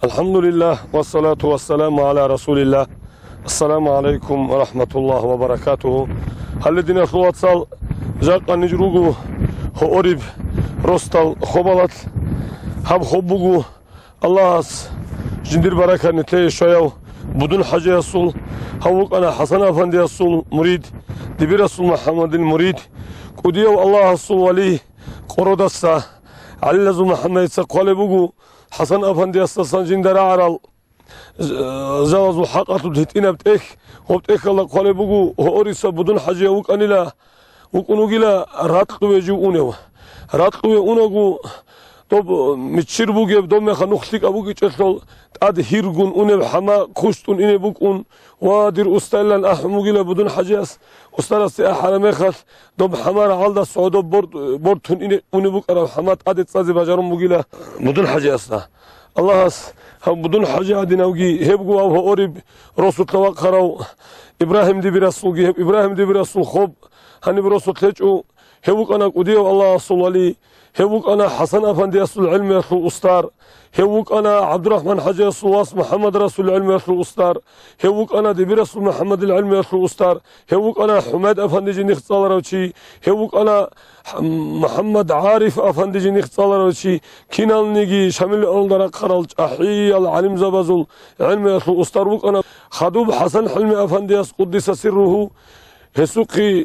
الحمد لله والصلاة والسلام على رسول الله. السلام عليكم ورحمة الله وبركاته. هل دينا خلواتسال جاقا نجروغو هو أوريب روستال خوبالات هم خوبوغو الله جندير بركة نتلي شويو بدون حاجة يصول هوك أنا حسن أفندي يصول مريد دبي رسول محمد المريد كوديو الله الصول ولي قرودسا علي محمد سقوالي بوغو حسن أفندي أستاذ جندر عرال زوازو حقاتو دهتينا بتأك وبتأك الله قوالي بوغو هو أوريسا بدون حاجة وك أنيلا وكونوغيلا راتقوي جو أونيو راتقوي أونوغو طب متشير بوغي بدوم خنوخليك أبوغي تشتل تاد هيرغون أونيب حما خوشتون إني بوكون وادير أستايلان أحموغيلا بدون حاجة أستاذ أحرامي خاص دوم حمار عالدا سعودو بورتون إني أوني بوك أرى حمات أدت سازي باجارون بوغيلا بدون حاجة أسنا الله هم بدون حاجة عدنا وجي هبقوا أو أوريب رسول توقروا إبراهيم دي برسول جيب إبراهيم دي برسول خوب هني برسول تجو هبوك أنا قديو الله صلى عليه هبوك أنا حسن أفندي رسول العلم رسول أستار هبوك أنا عبد الرحمن حاج رسول واس محمد رسول العلم رسول أستار هبوك أنا دي برسول محمد العلم رسول أستار هبوك أنا حماد أفندي جني اختصال روشي هبوك أنا محمد عارف أفندي جني اختصال روشي كينال نيجي شامل أولدرا قرالج أحي العلم زبازول علم رسول أستار بوك أنا خدوب حسن حلمي أفندي قدس سره هسوقي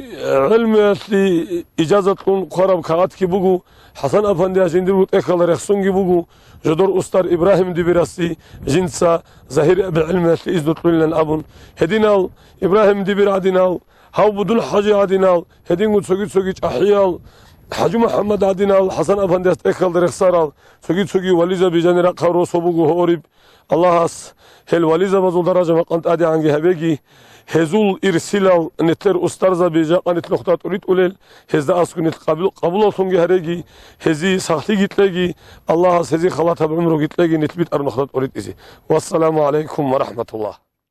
علم اللي إجازة قرب كعاد كي بوجو حسن أفندي عشان بوت إكال رخصون كي بوجو جدور أستار إبراهيم دي براسي جنسا زهير بعلم اللي إزدت لنا أبون هدينال إبراهيم دي برادينال هاو بدون حاجة عدينال هدين قد سوقي أحيال حاج محمد عدينال حسن أفندي إكال رخصارال سوقي وليزا بجان رقارو صبوجو هوريب الله هل وليزا بزول درجة ما قنت أدي عنجي هبيجي هزول إرسلال نتر أسترزا بيجا قنت نقطة أريد أولل هزدا أسكن قبول صنعي هرجي هزي صحتي جتلاقي الله هزي خلاطها بعمره جتلاقي نتبيت أر نقطة أريد إزي والسلام عليكم ورحمة الله.